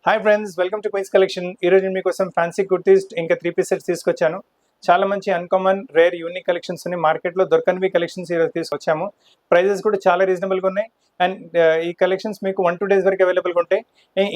Hi friends, welcome to Queens Collection. ఈరోజు నేను మీకోసం ఫ్యాన్సీ కుర్తీస్ ఇంకా 3 పీస్ సెట్స్ తీసుకొచ్చాను. చాలా మంచి అన్కామన్ రేర్ యూనిక్ కలెక్షన్స్ ఉన్నాయి. మార్కెట్లో దొరకనివి కలెక్షన్స్ ఈరోజు తీసుకొచ్చాము. ప్రైజెస్ కూడా చాలా రీజనబుల్గా ఉన్నాయి. అండ్ ఈ కలెక్షన్స్ మీకు 1-2 డేస్ వరకు అవైలబుల్గా ఉంటాయి.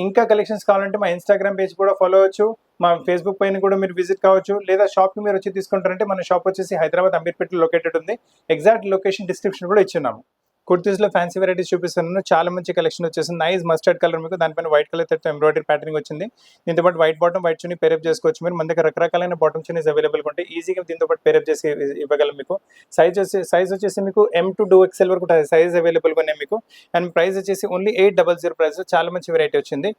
ఇంకా కలెక్షన్స్ కావాలంటే మా ఇన్స్టాగ్రామ్ పేజ్ కూడా ఫాలో అవ్వచ్చు. మా ఫేస్బుక్ పైన కూడా మీరు విజిట్ కావచ్చు. లేదా షాప్కి మీరు వచ్చి తీసుకుంటారంటే మన షాప్ వచ్చేసి హైదరాబాద్ అమీర్పేటలో లొకేటెడ్ ఉంది. ఎగ్జాక్ట్ లొకేషన్ డిస్క్రిప్షన్ కూడా ఇచ్చున్నాము. కుర్తీస్లో ఫ్యాన్సీ వెరైటీస్ చూపిస్తున్నాను. చాలా మంచి కలెక్షన్ వచ్చేసింది. నైస్ మస్టర్డ్ కలర్, మీకు దానిపైన వైట్ కలర్ తో ఎంబ్రాయిడరీ ప్యాటర్నింగ్ వచ్చింది. దీంతో పాటు వైట్ బాటమ్, వైట్ చున్నీ పేరప్ చేసుకోవచ్చు. మీరు మన దగ్గర రకరకాలైన బాటమ్ చున్నీస్ అవైలబుల్ ఉంటాయి. ఈజీగా దీంతో పాటు పేరప్ చేసి ఇవ్వగలం. మీకు సైజ్ వచ్చేసి మీకు M2 వరకు సైజ్ అవైలబుల్గా ఉన్నాయి మీకు. అండ్ ప్రైస్ వచ్చేసి ఓన్లీ 800 ప్రైస్. చాలా మంచి వెరైటీ వచ్చింది.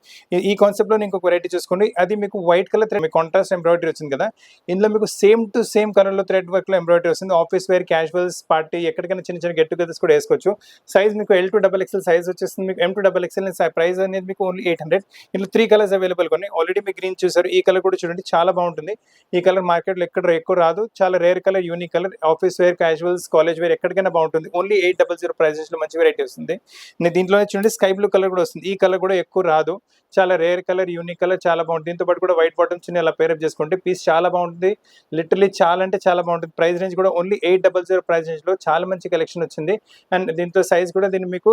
ఈ కాన్సెప్ట్లో ఇంకొక వెరైటీ చూసుకోండి. అది మీకు వైట్ కలర్ థ్రెడ్, మీకు కాంట్రాస్ట్ ఎంబ్రాయిడరీ వచ్చింది కదా. ఇందులో మీకు సేమ్ టు సేమ్ కలర్లో థ్రెడ్ వర్క్లో ఎంబ్రాయిడరీ వస్తుంది. ఆఫీస్ వేర్, క్యాజువల్స్, పార్టీ, ఎక్కడికైనా చిన్న చిన్న గెట్ టుగెదర్స్ కూడా వేసుకోవచ్చు. సైజ్ మీకు L2XXL సైజ్ వచ్చేస్తుంది. మీకు M2XXL ప్రైస్ అనేది మీకు ఓన్లీ 800. ఇందులో 3 కలర్స్ అవైలబుల్గా ఉన్నాయి. ఆల్రెడీ మీకు గ్రీన్ చూసారు. ఈ కలర్ కూడా చూడండి, చాలా బాగుంటుంది. ఈ కలర్ మార్కెట్లో ఎక్కడ ఎక్కువ రాదు. చాలా rare colour, unique colour. Office wear, casuals, college wear ఎక్కడికైనా బాగుంటుంది. ఓన్లీ 800 ప్రైజెస్లో మంచి వెరైటీ వస్తుంది. దీంట్లోనే చూడండి స్కై బ్లూ కలర్ కూడా వస్తుంది. ఈ కలర్ కూడా ఎక్కువ రాదు. చాలా రేర్ కలర్, యూనిక్ కలర్, చాలా బాగుంటుంది. దీంతో పాటు కూడా వైట్ బాటమ్స్ అలా పేరప్ చేసుకుంటే పీస్ చాలా బాగుంటుంది. లిటరలీ చాలా అంటే చాలా బాగుంటుంది. ప్రైస్ రేంజ్ కూడా ఓన్లీ 800 ప్రైస్ రేంజ్లో చాలా మంచి కలెక్షన్ వచ్చింది. అండ్ దీంతో సైజ్ కూడా దీన్ని మీకు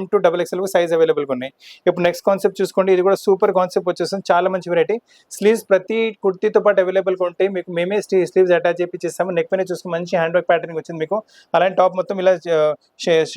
M2XXL సైజ్ అవైలబుల్గా ఉన్నాయి. ఇప్పుడు నెక్స్ట్ కాన్సెప్ట్ చూసుకోండి. ఇది కూడా సూపర్ కాన్సెప్ట్ వచ్చేస్తుంది. చాలా మంచి వెరైటీ. స్లీవ్స్ ప్రతి కుర్తీతో పాటు అవైలబుల్గా ఉంటాయి. మీకు మేమే స్లీవ్స్ అటాచ్ చేపిస్తాము. నెక్ పైన చూసుకుని మంచి హ్యాండ్ వర్క్ ప్యాటర్నింగ్ వచ్చింది మీకు. అలాంటి టాప్ మొత్తం ఇలా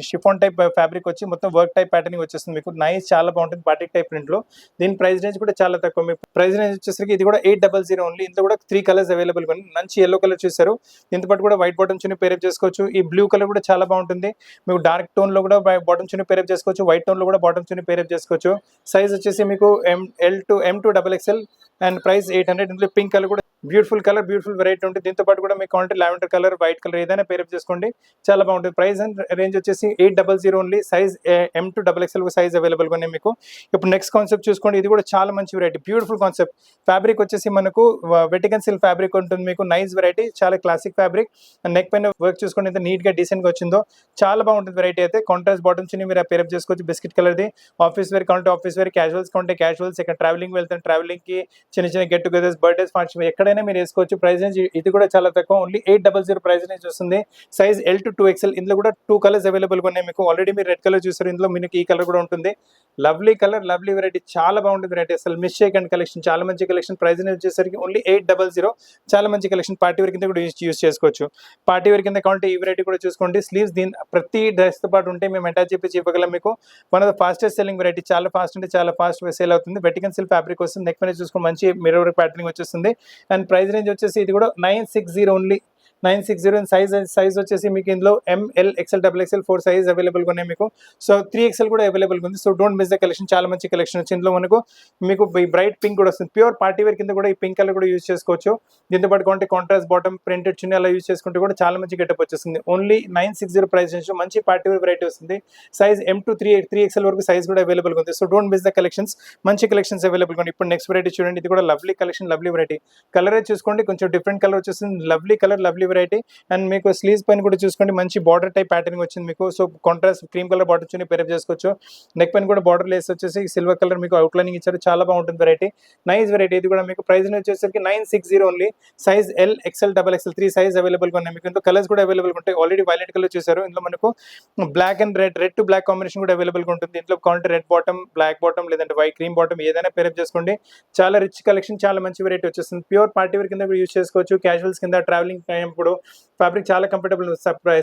షిఫాన్ టైప్ ఫ్యాబ్రిక్ వచ్చి మొత్తం వర్క్ టైప్ ప్యాటర్నింగ్ వచ్చేస్తుంది మీకు. నైస్, చాలా బాగుంటుంది. బాటిక్ టైప్ ప్రింట్లో. దీని ప్రైస్ రేంజ్ కూడా చాలా తక్కువ. మీ ప్రైస్ రేంజ్ వచ్చేసరికి ఇది కూడా 800 ఓన్లీ. ఇందులో కూడా 3 కలర్స్ అవైలబుల్గా ఉన్నాయి. మంచి ఎల్లో కలర్ చూసారు. దీంతో పాటు కూడా వైట్ బాటమ్ చున్నీ పేరప్ చేసుకోవచ్చు. ఈ బ్లూ కలర్ కూడా చాలా బాగుంటుంది. మీకు డార్క్ టోన్ లో కూడా బాటమ్ చున్నీ పేరప్ చేసుకోవచ్చు. వైట్ టోన్ లో కూడా బాటమ్ చున్నీ పేరప్ చేసుకోవచ్చు. సైజ్ వచ్చేసి మీకు M2XXL అండ్ ప్రైస్ 800. ఇందులో పింక్ కలర్ కూడా బ్యూటిఫుల్ కలర్, బ్యూటిఫుల్ వెరైటీ ఉంటుంది. దీంతో పాటు కూడా మీకు కావాలంటే లావెండర్ కలర్, వైట్ కలర్ ఏదైనా పేరప్ చేసుకోండి, చాలా బాగుంటుంది. ప్రైస్ అండ్ రేంజ్ వచ్చేసి 800 ఓన్లీ. సైజ్ M2XXL సైజ్ అవైలబుల్గా ఉన్నాయి మీకు. ఇప్పుడు నెక్స్ట్ కాన్సెప్ట్ చూసుకోండి. ఇది కూడా చాలా మంచి వెరైటీ, బ్యూటిఫుల్ కాన్సెప్ట్. ఫ్యాబ్రిక్ వచ్చేసి మనకు వెటికన్ సిల్క్ ఫ్యాబ్రిక్ ఉంటుంది మీకు. నైస్ వెరైటీ, చాలా క్లాసిక్ ఫ్యాబ్రిక్. నెక్ పైన వర్క్ చూసుకోండి ఎంత నీట్ గా డీసెంట్ గా వచ్చిందో. చాలా బాగుంటుంది వెరైటీ అయితే. కాంట్రాస్ట్ బాటమ్స్ ని మీరు పేరప్ చేసుకోవచ్చు. బిస్కెట్ కలర్ ది. ఆఫీస్ వేర్ కావాలంటే ఆఫీస్ వేర్, క్యాజువల్స్ కావాలంటే క్యాజువల్స్, ఇక్కడ ట్రావెలింగ్ వెళ్తాను ట్రావెలింగ్ కి, చిన్న చిన్న గెట్ టుగెదర్స్, బర్త్డేస్, ఫంక్షన్ ఎక్కడైనా మీరు వేసుకోవచ్చు. ప్రైస్ రేంజ్ ఇది కూడా చాలా తక్కువ. ఓన్లీ 800 ప్రైస్ రేంజ్ వస్తుంది. Size L2XL. ఇందులో కూడా 2 కలర్స్ అవైలబుల్గా ఉన్నాయి మీకు. ఆల్రెడీ మీరు రెడ్ కలర్ చూసారు. ఇందులో మీకు ఈ కలర్ కూడా ఉంటుంది. లవ్లీ కలర్, లవ్లీ వెరైటీ, చాలా బాగుంటుంది వెరైటీ. అసలు మిస్ చేయకండి కలెక్షన్. చాలా మంచి కలెక్షన్. ప్రైస్ రేంజ్ వచ్చేసరికి ఓన్లీ 800. చాలా మంచి కలెక్షన్. పార్టీ వేర్ కింద కూడా యూస్ చేసుకోవచ్చు. పార్టీ వేర్ కింద కావాలంటే ఈ వెరైటీ కూడా చూసుకోండి. స్లీవ్స్ దీని ప్రతి డ్రెస్ తో పాటు ఉంటే మేము అటాచ్ చేసి ఇవ్వగలం మీకు. One of the fastest selling variety. చాలా ఫాస్ట్ అంటే చాలా ఫాస్ట్ సేల్ అవుతుంది. వెటికన్ సిల్క్ ఫ్యాబ్రిక్ వస్తుంది. నెక్ పైన చూసుకుని మంచి మిర్రర్ వర్క్ ప్యాటర్నింగ్ వచ్చేస్తుంది. అండ్ ప్రైస్ రేంజ్ వచ్చేసి ఇది కూడా 960 ఓన్లీ. 960. సైజ్ వచ్చేసి మీకు ఇందులో ML, XL, XXL 4 సైజ్ అవైలబుల్గా ఉన్నాయి మీకు. సో 3XL కూడా అవైలబుల్గా ఉంది. So don't miss the collection. చాలా మంచి కలెక్షన్ వచ్చింది. ఇందులో మీకు బ్రైట్ పింక్ కూడా వస్తుంది. ప్యూర్ పార్టీ వేర్ కింద కూడా ఈ పింక్ కలర్ కూడా యూజ్ చేసుకోవచ్చు. దీంతో పాటు కాంట్రాస్ట్ బాటమ్, ప్రింటెడ్ చున్నీ అలా యూజ్ చేసుకుంటే కూడా చాలా మంచి గెటప్ వచ్చేస్తుంది. ఓన్లీ 960 ప్రైస్ రేంజ్ మంచి పార్టీ వేర్ వెరైటీ వస్తుంది. సైజ్ M2 3XL వరకు సైజ్ కూడా అవైలబుల్గా ఉంది. So don't miss the collections. మంచి కలెక్షన్స్ అవైలబుల్గా ఉంది. ఇప్పుడు నెక్స్ట్ వెరైటీ చూడండి. ఇది కూడా lovely collection, lovely variety. Colour చూసుకోండి, కొంచెం డిఫరెంట్ కలర్ వచ్చేస్తుంది. Lovely colour, lovely variety. And మీకు స్లీవ్స్ పైన కూడా చూసుకోండి మంచి బార్డర్ టైప్ ప్యాటర్నింగ్ వచ్చింది మీకు. So contrast cream colour border chunni pair up చేసుకోవచ్చు. నెక్ పైన కూడా బార్డర్ లేస్ వచ్చేసి సిల్వర్ కలర్ మీకు అవుట్ లైనింగ్ ఇచ్చారు. చాలా బాగుంటుంది వెరైటీ. Nice variety. ఇది కూడా మీకు ప్రైస్ వచ్చేసరికి 960 only. Size L, XL, XXL 3 size అవైలబుల్గా ఉన్నాయి మీకు. ఇందులో కలర్స్ కూడా అవైలబుల్గా ఉంటాయి. ఆల్రెడీ వైలెట్ కలర్ చూసారు. ఇందులో మనకు black and red to black combination కూడా అవైలబుల్గా ఉంటుంది. ఇంట్లో కావాలంటే రెడ్ బాటమ్, బ్లాక్ బాటమ్, లేదంటే వైట్ క్రీమ్ బాటమ్ ఏదైనా పేరప్ చేసుకోండి. చాలా రిచ్ కలెక్షన్, చాలా మంచి వెరైటీ వచ్చేస్తుంది. ప్యూర్ పార్టీ వేర్ కింద కూడా యూజ్ చేసుకోవచ్చు. క్యాజువల్స్ కింద, ట్రావెలింగ్ అయినప్పుడు ఫ్యాబ్రిక్ చాలా comfortable.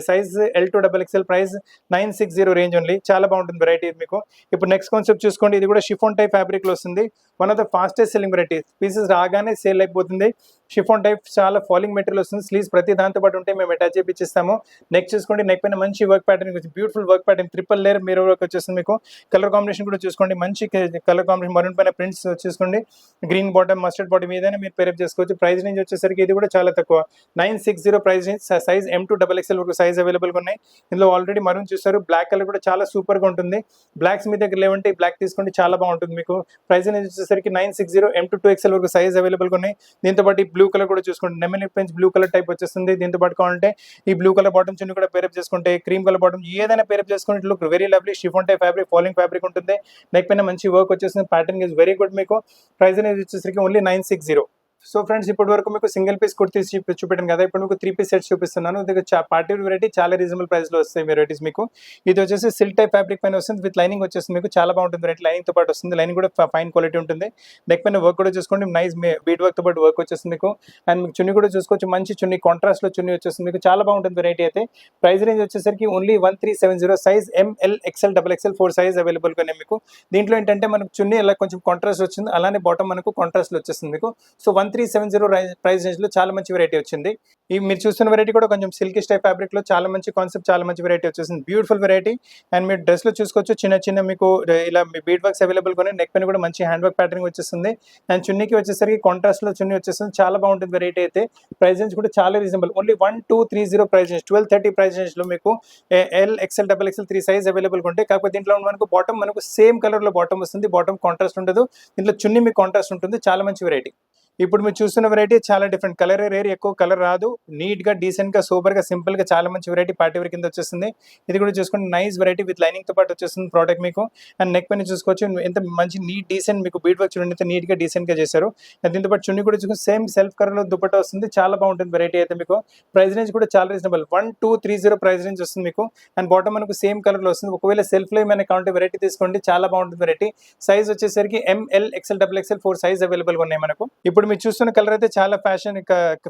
Size L2XXL. Price 960 range only. చాలా బాగుంటుంది వెరైటీ మీకు. ఇప్పుడు నెక్స్ట్ కాన్సెప్ట్ చూసుకోండి. ఇది కూడా షిఫాన్ టైప్ ఫ్యాబ్రిక్ లో వస్తుంది. One of the fastest selling variety. Pieces రాగానే సేల్ అయిపోతుంది. షిఫాన్ టైప్ చాలా ఫాలింగ్ మెటీరియల్ వస్తుంది. స్లీవ్స్ ప్రతి దాంతో పాటు ఉంటే మేము అటాచ్ చేపిస్తాము. నెక్ చూసుకోండి. నెక్ పైన మంచి వర్క్ ప్యాటర్న్ వచ్చి beautiful work pattern, triple layer mirror work వచ్చేస్తుంది మీకు. కలర్ కాంబినేషన్ కూడా చూసుకోండి. మంచి కలర్ కాంబినేషన్. మరూన్ పైన ప్రింట్స్ చూసుకోండి. గ్రీన్ బాటమ్, మస్టర్డ్ బాటమ్ ఏదైనా మీరు పేరప్ చేసుకోవచ్చు. ప్రైస్ రేంజ్ వచ్చేసరికి ఇది కూడా చాలా తక్కువ. 960 ప్రైస్ రేంజ్. సైజ్ M2XXL వరకు సైజ్ అవైలబుల్గా ఉన్నాయి. ఇందులో ఆల్రెడీ మరూన్ చూస్తారు. బ్లాక్ కలర్ కూడా చాలా సూపర్ గా ఉంటుంది. బ్లాక్స్ మీ దగ్గర లేవంటే ఈ బ్లాక్ తీసుకోండి, చాలా బాగుంటుంది మీకు. ప్రైస్ రేంజ్ వచ్చేసరికి 960. M2 2XL వరకు సైజ్ అవైలబుల్గా ఉన్నాయి. దీంతో పాటు బ్లూ కలర్ కూడా చూసుకుంటే నెమలి పెంచ్ బ్లూ కలర్ టైప్ వచ్చేస్తుంది. దీంతో పాటు కావాలంటే ఈ బ్లూ కలర్ బాటమ్ చున్నీ కూడా పేరప్ చేసుకుంటే క్రీమ్ కలర్ బాటమ్ ఏదైనా పేరప్ చేసుకుంటే look very lovely. Chiffon type fabric, falling fabric ఉంటుంది. నెక్ పైన మంచి వర్క్ వచ్చేస్తుంది. Pattern is very good. మీకు ప్రైస్ అనేది వచ్చేసరికి ఓన్లీ 960. సో ఫ్రెండ్స్, ఇప్పటి వరకు మీకు సింగిల్ పీస్ కుర్తీస్ చూపెట్టాను కదా, ఇప్పుడు మీకు 3 పీస్ సెట్స్ చూపిస్తున్నాను. ఇది పార్టీ వెరైటీ చాలా రీజనబుల్ ప్రైస్ లో వస్తాయి వెరైటీస్ మీకు. ఇది వచ్చేసి సిల్క్ టైప్ ఫ్యాబ్రిక్ పైన వస్తుంది, విత్ లైనింగ్ వచ్చేస్తుంది. మీకు చాలా బాగుంటుంది వెరైటీ. లైనింగ్ తో పాటు వస్తుంది. లైనింగ్ కూడా ఫైన్ క్వాలిటీ ఉంటుంది. నెక్ పైన వర్క్ కూడా చూసుకోండి, నైస్ బీట్ వర్క్ తో పాటు వర్క్ వచ్చేస్తుంది మీకు. అండ్ మీకు చున్నీ కూడా చూసుకోవచ్చు, మంచి చున్నీ, కాంట్రాస్ట్ లో చున్నీ వచ్చేస్తుంది మీకు. చాలా బాగుంటుంది వెరైటీ అయితే. ప్రైస్ రేంజ్ వచ్చేసరికి only 1370. Size ML, XL, XXL 4 size available గానే మీకు. దీంట్లో ఏంటంటే మనకు చున్నీ ఇలా కొంచెం కాంట్రాస్ట్ వచ్చింది, అలానే బాటమ్ మనకు కాంట్రాస్ట్ లో వచ్చేస్తుంది మీకు. సో 1370 ప్రైస్ రేంజ్ లో చాలా మంచి వెరైటీ వచ్చింది. ఈ మీరు చూస్తున్న వెరైటీ కూడా కొంచెం సిల్క్ టైప్ ఫ్యాబ్రిక్ లో చాలా మంచి కాన్సెప్ట్, చాలా మంచి వెరైటీ వచ్చేసింది. Beautiful variety. అండ్ మీరు డ్రెస్ లో చూసుకోవచ్చు, చిన్న చిన్న మీకు ఇలా బీడ్ వర్క్స్ అవైలబుల్ గా నెక్ పైన కూడా మంచి హ్యాండ్ వర్క్ ప్యాటర్న్ వచ్చేస్తుంది. అండ్ చున్నీకి వచ్చేసరికి కాంట్రాస్ట్ లో చున్నీ వచ్చేస్తుంది. చాలా బాగుంటుంది వెరైటీ అయితే. ప్రైస్ రేంజ్ కూడా చాలా reasonable. Only 1230 price range, 1230 price range లో మీకు L, XL, XXL 3 size available గా ఉంటాయి. కాకపోతే దీంట్లో మనకు బాటమ్ మనకు సేమ్ కలర్ లో బాటమ్ వస్తుంది. బాటమ్ కాంట్రాస్ట్ ఉండదు, దీంట్లో చున్నీ మీకు కాంట్రాస్ట్ ఉంటుంది. చాలా మంచి వెరైటీ. ఇప్పుడు మీరు చూస్తున్న వెరైటీ చాలా డిఫరెంట్. కలర్ రేర్, ఎక్కువ కలర్ రాదు. నీట్ గా, డీసెంట్ గా, సూపర్ గా, సింపుల్ గా చాలా మంచి వెరైటీ. పార్టీ వేర్ కింద వచ్చేస్తుంది. ఇది కూడా చూసుకోండి, నైస్ వెరైటీ విత్ లైనింగ్ తో పాటు వచ్చేస్తుంది ప్రోడక్ట్ మీకు. అండ్ నెక్ పైన చూసుకోవచ్చు, ఎంత మంచి నీట్ డీసెంట్ మీకు బీట్ వర్క్ చూడండి, ఎంత నీట్ గా డీసెంట్ గా చేశారు. దీంతో పాటు చున్నీ కూడా చూసుకుని సేమ్ సెల్ఫ్ కలర్ లో దుపట్టా వస్తుంది. చాలా బాగుంటుంది వెరైటీ అయితే మీకు. ప్రైస్ రేంజ్ కూడా చాలా రీజనబుల్, 1230 ప్రైస్ రేంజ్ వస్తుంది మీకు. అండ్ బాటమ్ మనకు సేమ్ కలర్ లో వస్తుంది. ఒకవేళ సెల్ఫ్ లో ఏమైనా కావాలంటే వెరైటీ తీసుకోండి, చాలా బాగుంటుంది వెరైటీ. సైజ్ వచ్చేసరికి ML, XL, XXL 4 size available గా ఉన్నాయి మనకు. ఇప్పుడు మీరు చూస్తున్న కలర్ అయితే చాలా fashion,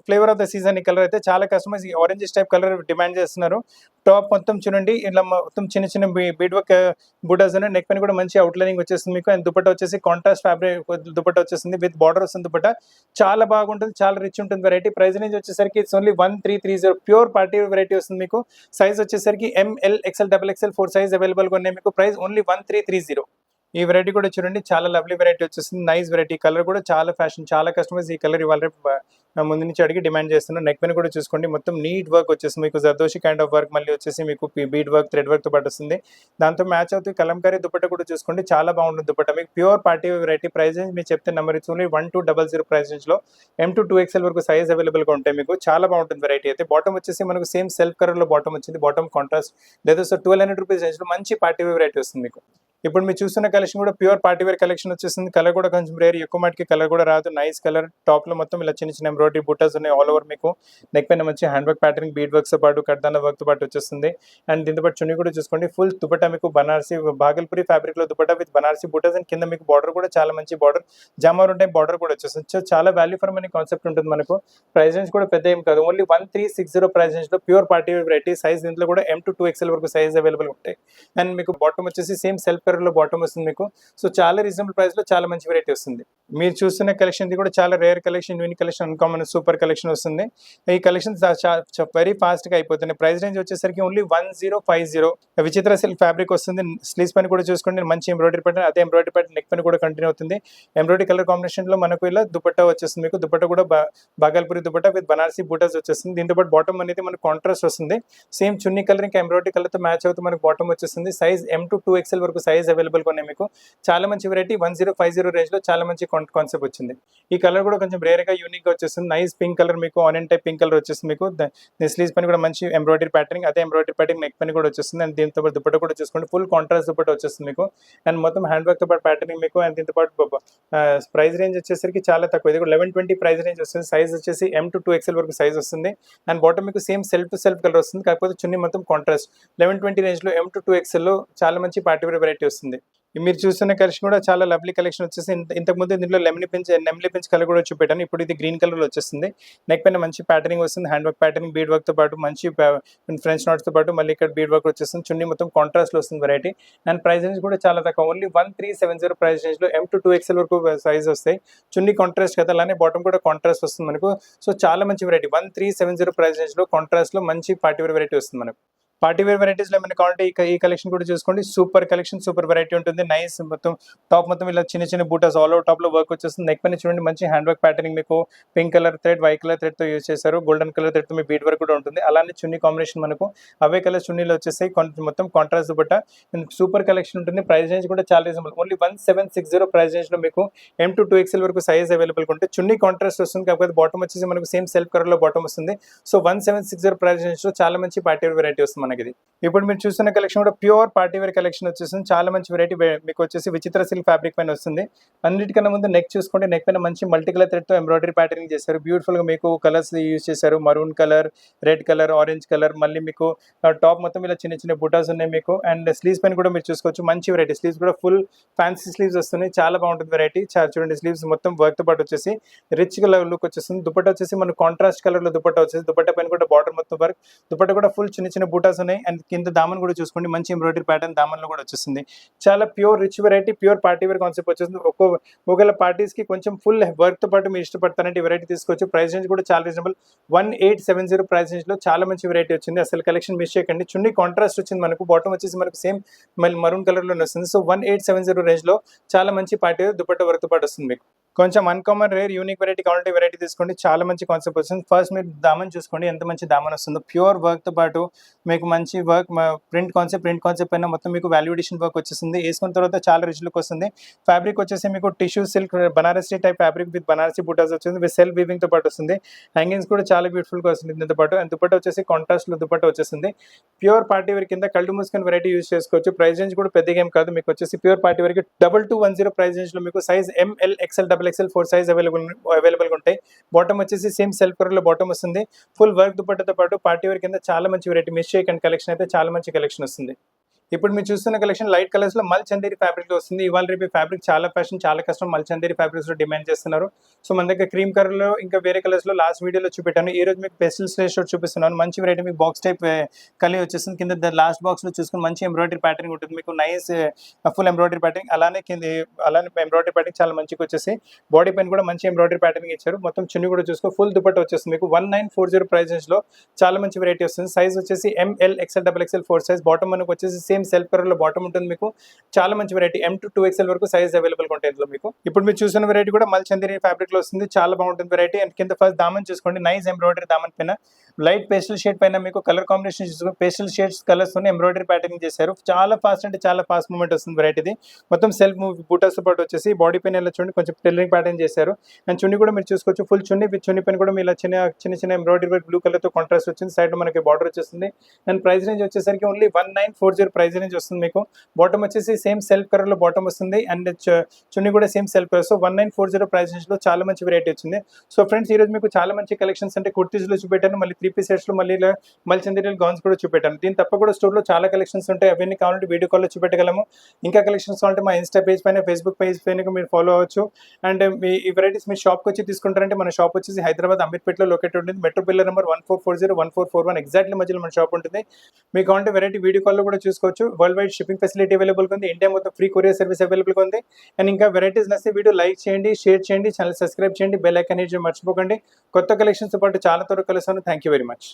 flavour of the season. ఈ కలర్ అయితే చాలా కస్టమర్స్ ఈ ఆరెంజ్ టైప్ కలర్ డిమాండ్ చేస్తున్నారు. టాప్ మొత్తం చూడండి, ఇలా మొత్తం చిన్న చిన్న బీడ్ వర్క్ బూటాస్ ఉన్నాయి. నెక్ పైన కూడా మంచి అవుట్ లైనింగ్ వచ్చేస్తుంది మీకు. అండ్ దుపట్టా వచ్చేసి కాంట్రాస్ట్ ఫ్యాబ్రిక్ దుపట్టా వచ్చేస్తుంది, విత్ బార్డర్ వస్తుంది దుపట్టా. చాలా బాగుంటుంది, చాలా రిచ్ ఉంటుంది వెరైటీ. ప్రైస్ రేంజ్ వచ్చేసరికి it's only 1330. Pure party variety వస్తుంది మీకు. సైజ్ వచ్చేసరికి ML, XL, XXL 4 size available గా ఉన్నాయి మీకు. Price only 1330. ఈ వెరైటీ కూడా చూడండి, చాలా లవ్లీ వెరైటీ వచ్చేస్తుంది. Nice variety. కలర్ కూడా చాలా ఫ్యాషన్. చాలా కస్టమర్స్ ఈ కలర్ ఇవాళ ముందు నుంచి అడిగి డిమాండ్ చేస్తున్నారు. నెక్ పైన కూడా చూసుకోండి, మొత్తం నీట్ వర్క్ వచ్చేస్తుంది మీకు. జర్దోషి కైండ్ ఆఫ్ వర్క్, మళ్ళీ వచ్చేసి మీకు బీడ్ వర్క్, థ్రెడ్ వర్క్ తో పాటు వస్తుంది. దాంతో మ్యాచ్ అవుతుంది కలంకారీ దుపట్టా కూడా చూసుకోండి, చాలా బాగుంటుంది దుపట్టా మీకు. Pure party variety. Price range మీరు చెప్తే number it's only 1200 price range లో M to 2XL వరకు సైజ్ అవైలబుల్ గా ఉంటాయి మీకు. చాలా బాగుంటుంది వెరైటీ అయితే. బాటమ్ వచ్చేసి మనకు సేమ్ సెల్ఫ్ కలర్ లో బాటమ్ వచ్చింది. బాటమ్ కాంట్రాస్ట్ లేదా 1200 రూపీస్ రేంజ్ లో మంచి పార్టీ వెరైటీ వస్తుంది మీకు. ఇప్పుడు మీరు చూస్తున్న కలెక్షన్ కూడా ప్యూర్ పార్టీ వేర్ కలెక్షన్ వచ్చేసింది. కలర్ కూడా కొంచెం రేర్, ఎక్కువ మటుకి కలర్ కూడా రాదు. Nice colour. టాప్ లో మొత్తం ఇలా చిన్న చిన్న ఎంబ్రాయిడరీ బుట్టాస్ ఉన్నాయి ఆల్ ఓవర్ మీకు. నెక్ పైన మంచి hand work pattern, bead works తో పాటు కడ్దాన వర్క్ తో పాటు వచ్చేస్తుంది. అండ్ దీంతో పాటు చున్నీ కూడా చూసుకోండి, ఫుల్ దుపట్టా మీకు బనారసి భాగల్పురి ఫ్యాబ్రిక్ లో దుపట్టా విత్ బనారసి బుట్టాస్. అండ్ కింద మీకు బార్డర్ కూడా చాలా మంచి బార్డర్, జామార్ ఉంటాయి, బార్డర్ కూడా వచ్చేస్తుంది. సో చాలా వాల్యూ ఫర్ మనీ కాన్సెప్ట్ ఉంటుంది మనకు. ప్రైస్ రేంజ్ కూడా పెద్ద ఏం కాదు, ఓన్లీ 1360 ప్రైస్ రేంజ్ లో pure party wear variety. Size దీంట్లో కూడా M to 2XL వరకు సైజ్ అవైలబుల్ ఉంటాయి. అండ్ మీకు బాటమ్ వచ్చేసి సేమ్ సెల్ఫ్ కలర్ లో బాటమ్ వస్తుంది మీకు. సో చాలా రీజనబుల్ ప్రైస్ లో చాలా మంచి వెరైటీ వస్తుంది. మీరు చూస్తున్న కలెక్షన్ ఇది కూడా చాలా rare collection, unique collection, uncommon super collection వస్తుంది. ఈ కలెక్షన్ వెరీ ఫాస్ట్ గా అయిపోతుంది. ప్రైస్ రేంజ్ వచ్చేసరికి ఓన్లీ 1050. విచిత్ర సిల్క్ ఫ్యాబ్రిక్ వస్తుంది. స్లీవ్స్ పైన కూడా చూసుకోండి, మంచి ఎంబ్రాయిడరీ ప్యాటర్న్, అదే ఎంబ్రాయిడరీ ప్యాటర్న్ నెక్ పైన కూడా కంటిన్యూ అవుతుంది. ఎంబ్రాయిడరీ కలర్ కాంబినేషన్ లో మనకు ఇలా దుపట్టా వచ్చేస్తుంది మీకు. దుపట్టా కూడా బాగల్పురి దుపట్టా విత్ బనారసి బూటాస్ వచ్చేస్తుంది. దీంతో పాటు బాటమ్ అనేది మనకు కాంట్రాస్ట్ వస్తుంది. సేమ్ చున్నీ కలర్ ఇంకా ఎంబ్రాయిడరీ కలర్ తో మ్యాచ్ అవుతూ మనకు బాటమ్ వచ్చేస్తుంది. సైజ్ M to 2XL వరకు సైజ్ అవైలబుల్ గా ఉన్నాయి మీకు. చాలా మంచి వెరైటీ. 1050 రేంజ్ లో చాలా మంచి కాన్సెప్ట్ వచ్చింది. ఈ కలర్ కూడా కొంచెం రేర్ గా యూనిక్ గా వచ్చేస్తుంది. నైస్ పింక్ కలర్ మీకు, ఆనియన్ టైప్ పింక్ కలర్ వచ్చేస్తుంది మీకు. స్లీవ్స్ పైన కూడా మంచి ఎంబ్రాయిడరీ ప్యాటర్నింగ్, అదే ఎంబ్రాయిడరీ ప్యాటర్నింగ్ నెక్ పైన కూడా వచ్చేస్తుంది. అండ్ దీంతో పాటు దుపట్టా కూడా చూసుకోండి, ఫుల్ కాంట్రాస్ట్ దుపట్టా వచ్చేస్తుంది మీకు. అండ్ మొత్తం హ్యాండ్ వర్క్ తో పాటు ప్యాటర్నింగ్ మీకు. అండ్ దీంతో పాటు ప్రైస్ రేంజ్ వచ్చేసరికి చాలా తక్కువ. ఇది కూడా 1120 ప్రైస్ రేంజ్ వస్తుంది. సైజ్ వచ్చేసి M to 2XL వరకు సైజ్ వస్తుంది. అండ్ బాటమ్ మీకు same self to self colour వస్తుంది, కాకపోతే చున్నీ మొత్తం కాంట్రాస్ట్. 1120 రేంజ్ లో M to 2XL లో చాలా మంచి పార్టీ వేర్ వెరైటీ వస్తుంది. మీరు చూస్తున్న కలెక్షన్ కూడా చాలా లవ్లీ కలెక్షన్ వచ్చేసి. ఇంతకుముందు దీంట్లో నెమ్లీ పించ్ కలర్ కూడా చూపెట్టాను. ఇప్పుడు ఇది గ్రీన్ కలర్ లో వచ్చేస్తుంది. నెక్ పైన మంచి ప్యాటర్నింగ్ వస్తుంది, hand work patterning, bead work తో పాటు మంచి ఫ్రెంచ్ నాట్స్ తో పాటు మళ్ళీ ఇక్కడ బీడ్ వర్క్ వచ్చేస్తుంది. చున్నీ మొత్తం కాంట్రాస్ట్ లో వస్తుంది వెరైటీ. అండ్ ప్రైస్ రేంజ్ కూడా చాలా తక్కువ, ఓన్లీ 1370 ప్రైస్ రేంజ్ లో M to 2XL వరకు సైజ్ వస్తాయి. చున్నీ కాంట్రాస్ట్ కదా, అలానే బాటమ్ కూడా కాంట్రాస్ట్ వస్తుంది మనకు. సో చాలా మంచి వెరైటీ. 1370 ప్రైస్ రేంజ్ లో కాంట్రాస్ట్ లో మంచి పార్టీ వేర్ వెరైటీ వస్తుంది మనకు. పార్టీ వేర్ వెరైటీస్లో ఏమైనా కావాలంటే ఈ కలెక్షన్ కూడా చూసుకోండి. సూపర్ కలెక్షన్, సూపర్ వెరైటీ ఉంటుంది. నైస్ మొత్తం టాప్ మొత్తం ఇలా చిన్న చిన్న బూటాస్ ఆల్ ఓవర్ టాప్లో వర్క్ వచ్చేస్తుంది. నెక్ పైన చూడండి మంచి హ్యాండ్ వర్క్ ప్యాటర్నింగ్ మీకు pink colour thread, white colour థ్రెడ్తో యూజ్ చేశారు. గోల్డెన్ కలర్ థ్రెడ్తో మీ బీట్ వర్క్ కూడా ఉంటుంది. అలానే చున్నీ కాంబినేషన్ మనకు అవే కలర్ చున్నీలు వచ్చేసాయి. మొత్తం కాంట్రాస్ట్ దుపట్టా సూపర్ కలెక్షన్ ఉంటుంది. ప్రైస్ రేంజ్ కూడా చాలా రీజనబుల్. ఓన్లీ 1760 ప్రైస్ రేంజ్లో మీకు M to 2XL వరకు సైజ్ అవైలబుల్ ఉంటుంది. చున్నీ కాంట్రాస్ట్ వస్తుంది, కాకపోతే బాటమ్ వచ్చేసి మనకు సేమ్ సెల్ఫ్ కలర్లో బాటమ్ వస్తుంది. సో 1760 ప్రైస్ రేంజ్లో చాలా మంచి పార్టీ వేర్ వెరైటీ వస్తుంది మనకి ఇది. ఇప్పుడు మీరు చూస్తున్న కలెక్షన్ కూడా ప్యూర్ పార్టీ వేర్ కలెక్షన్ వచ్చేసింది. చాలా మంచి వెరైటీ మీకు వచ్చేసి విచిత్ర సిల్క్ ఫ్యాబ్రిక్ పైన వస్తుంది. అన్నిటికన్నా ముందు నెక్ చూసుకోండి. నెక్ పైన మంచి మల్టీ కలర్ థ్రెడ్తో ఎంబ్రాయిడరీ ప్యాటర్నింగ్ చేశారు. బ్యూటిఫుల్గా మీకు కలర్స్ యూజ్ చేశారు. Maroon colour, red colour, orange colour. మళ్ళీ మీకు టాప్ మొత్తం ఇలా చిన్న చిన్న బుటాస్ ఉన్నాయి మీకు. అండ్ స్లీవ్స్ పైన కూడా మీరు చూసుకోవచ్చు. మంచి వెరైటీ స్లీవ్స్ కూడా ఫుల్ ఫ్యాన్సీ స్లీవ్స్ వస్తున్నాయి. చాలా బాగుంటుంది వెరైటీ. చూడండి స్లీవ్స్ మొత్తం వర్క్ తో పాటు వచ్చేసి రిచ్ కలర్ లుక్ వచ్చేస్తుంది. దుపట్టా వచ్చేసి మన కాంట్రాస్ట్ కలర్ లో దుపట్టా వచ్చేసి దుపట్టా పైన కూడా బార్డర్ మొత్తం వర్క్. దుపట్టా కూడా ఫుల్ చిన్న చిన్న బూటాస్ ఉన్నాయి. అండ్ కింద దామన్ కూడా చూసుకోండి మంచి ఎంబ్రాయిడరీ ప్యాటర్న్ దామన్లో కూడా వచ్చేస్తుంది. చాలా pure rich variety, pure party wear concept వచ్చేస్తుంది. ఒకవేళ పార్టీస్ కి కొంచెం ఫుల్ వర్క్ తో పాటు మీరు ఇష్టపడతారంటే ఈ వెరైటీ తీసుకోవచ్చు. ప్రైస్ రేంజ్ కూడా చాలా రీజనబుల్. 1870 ప్రైస్ రేంజ్ లో చాలా మంచి వెరైటీ వచ్చింది. అసలు కలెక్షన్ మిస్ చేయకండి. చున్నీ కాంట్రాస్ట్ వచ్చింది మనకు. బాటమ్ వచ్చేసి మనకు సేమ్ మళ్ళీ మరూన్ కలర్ లోనే వస్తుంది. సో 1870 రేంజ్ లో చాలా మంచి పార్టీ వేర్ దుపట్టా వర్క్ తో పాటు వస్తుంది మీకు. కొంచెం అన్కామన్ రేర్ యూనిక్ వెరైటీ కావాలంటే వెరైటీ తీసుకోండి. చాలా మంచి కాన్సెప్ట్ వస్తుంది. ఫస్ట్ మీరు దామన్ చూసుకోండి ఎంత మంచి దామన్ వస్తుందో. ప్యూర్ వర్క్ తో పాటు మీకు మంచి వర్క్ ప్రింట్ కాన్సెప్ట్ పైన మొత్తం మీకు వాల్యుడేషన్ వర్క్ వచ్చేసింది. వేసుకున్న తర్వాత చాలా రిచ్ లుక్ వస్తుంది. ఫ్యాబ్రిక్ వచ్చేసి మీకు tissue silk Banarasi type fabric with Banarasi butas వచ్చింది. విత్ సెల్ఫ్ వీవింగ్ తో పాటు వస్తుంది. హ్యాంగింగ్స్ కూడా చాలా బ్యూటిఫుల్ గా వస్తుంది దీంతో పాటు. అండ్ దుపట్టా వచ్చేసి కాంట్రాస్ట్ లో దుపట్టా వచ్చేసింది. ప్యూర్ పార్టీ వేర్ కింద కళ్ళు మూసుకొని వెరైటీ యూజ్ చేసుకోవచ్చు. ప్రైస్ రేంజ్ కూడా పెద్దగా ఏం కాదు. మీకు వచ్చేసి ప్యూర్ పార్టీ వేర్ కి 2210 ప్రైస్ రేంజ్ లో మీకు size ML, XL, XXL 4 size available ఉంటాయి. బాటమ్ వచ్చేసి సేమ్ సెల్ఫ్ కలర్ లో బాటమ్ వస్తుంది. ఫుల్ వర్క్ దుపట్టాతో పాటు పార్టీ వేర్ కింద చాలా మంచి వెరైటీ. మిస్ చేయకండి కలెక్షన్ అయితే చాలా మంచి కలెక్షన్ వస్తుంది. ఇప్పుడు మీరు చూస్తున్న కలెక్షన్ లైట్ కలర్స్ లో మల్ చందేరి ఫ్యాబ్రిక్ లో వస్తుంది. ఇవాళ రేపు ఫ్యాబ్రిక్ చాలా ఫ్యాషన్, చాలా కష్టం. మల్ చందేరి ఫ్యాబ్రిక్స్ లో డిమాండ్ చేస్తున్నారు. సో మన దగ్గర క్రీమ్ కలర్ లో ఇంకా వేరే కలర్స్ లో లాస్ట్ వీడియోలో చూపెట్టాను. ఈ రోజు మీకు పెస్టల్ స్లేష్ చూపిస్తున్నాను. మంచి వెరైటీ మీకు బాక్స్ టైప్ కలర్ వచ్చేస్తుంది. కింద లాస్ట్ బాక్స్ లో చూసుకుని మంచి ఎంబ్రాయిడరీ ప్యాటర్న్ ఉంటుంది మీకు. Nice full embroidery pattern. అలానే ఎంబ్రాయిడరీ ప్యాటర్న్ చాలా మంచిగా వచ్చేసి బాడీ పైన కూడా మంచి ఎంబ్రాయిడరీ ప్యాటర్న్ ఇచ్చారు. మొత్తం చున్నీ కూడా చూసుకో ఫుల్ దుపట్టా వచ్చేస్తుంది మీకు. 1940 ప్రైస్ రేంజ్ లో చాలా మంచి వెరైటీ వస్తుంది. సైజ్ వచ్చేసి ML, XL, XXL 4 size. Bottom మనకు వచ్చేసి సేమ్ సెల్ఫ్ కలర్ లో బాటమ్ ఉంటుంది మీకు. చాలా మంచి వెరైటీ. M to 2XL వరకు సైజ్ అవైలబుల్ ఉంటాయి ఇందులో మీకు. ఇప్పుడు మీరు చూసిన వెరైటీ కూడా మల్ చందేరి ఫ్యాబ్రిక్ లో వస్తుంది. చాలా బాగుంటుంది వెరైటీ. అండ్ కింద ఫస్ట్ దామన్ చూసుకోండి. నైస్ ఎంబ్రాయిడరీ దామన్ పైన లైట్ పేస్టల్ షేడ్ పైన మీకు కలర్ కాంబినేషన్ చూసుకోండి. పేస్టల్ షేడ్స్ కలర్స్ తో ఎంబ్రాయిడరీ ప్యాటర్నింగ్ చేశారు. చాలా ఫాస్ట్ అంటే చాలా ఫాస్ట్ మూవ్మెంట్ వస్తుంది వెరైటీది. మొత్తం సెల్ఫ్ బూటాస్ తో పాటు వచ్చేసి బాడీ పైన ఇలా చూడండి కొంచెం టెల్లరింగ్ ప్యాటర్న్ చేశారు. అండ్ చున్నీ కూడా మీరు చూసుకోవచ్చు. ఫుల్ చున్నీ విత్ చున్నీ పైన కూడా మీరు ఇలా చిన్న ఎంబ్రాయిడరీ వర్క్ బ్లూ కలర్ తో కాంట్రాస్ట్ వచ్చింది. సైడ్ లో మనకి బార్డర్ వచ్చేస్తుంది. అండ్ ప్రైస్ రేంజ్ వచ్చేసరికి ఓన్లీ 1940 ప్రైస్ రేంజ్ వస్తుంది మీకు. బాటమ్ వచ్చేసి సేమ్ సెల్ఫ్ కలర్ లో బాటమ్ వస్తుంది. అండ్ చున్నీ కూడా same self colour. So 1940 price range లో చాలా మంచి వెరైటీ వచ్చింది. సో ఫ్రెండ్స్ ఈ రోజు మీకు చాలా మంచి కలెక్షన్స్ అంటే కుర్తీస్ లో చూపెట్టాను. మళ్ళీ 3 సెట్స్ లో మళ్ళీ చందేరి గౌన్స్ కూడా చూపెట్టాను. దీని తప్ప కూడా స్టోర్ లో చాలా కలెక్షన్స్ ఉంటాయి. అవన్నీ కావాలంటే వీడియో కాల్ లో చూపెట్టగలము. ఇంకా కలెక్షన్స్ కావాలంటే మా ఇన్స్టా పేజ్ పైన, ఫేస్బుక్ పేజ్ పైన మీరు ఫాలో అవ్వచ్చు. అండ్ ఈ వెరైటీస్ మీ షాప్కి వచ్చి తీసుకుంటారంటే మన షాప్ వచ్చేసి హైదరాబాద్ అమీర్పేటలో లొకేట్ ఉంటుంది. మెట్రో పిల్లర్ నెంబర్ 1440, 1441 ఎగ్జాక్ట్లీ మధ్యలో మన షాప్ ఉంటుంది. మీకు కావాలంటే వెరైటీ వీడియో కాల్ లో కూడా చూసుకోవచ్చు. World wide shipping facility available ఉంది. ఇండియా మొత్తం ఫ్రీ కొరియర్ సర్వీస్ అవైలబుల్ ఉంది. అండ్ ఇంకా వెరైటీస్ నచ్చితే వీడియో లైక్ చేయండి, షేర్ చేయండి, ఛానల్ సబ్స్క్రైబ్ చేయండి, బెల్ ఐకాన్ మర్చిపోకండి. కొత్త కలెక్షన్స్ తో పాటు చాలా త్వరగా కలుస్తాను. Thank you very much.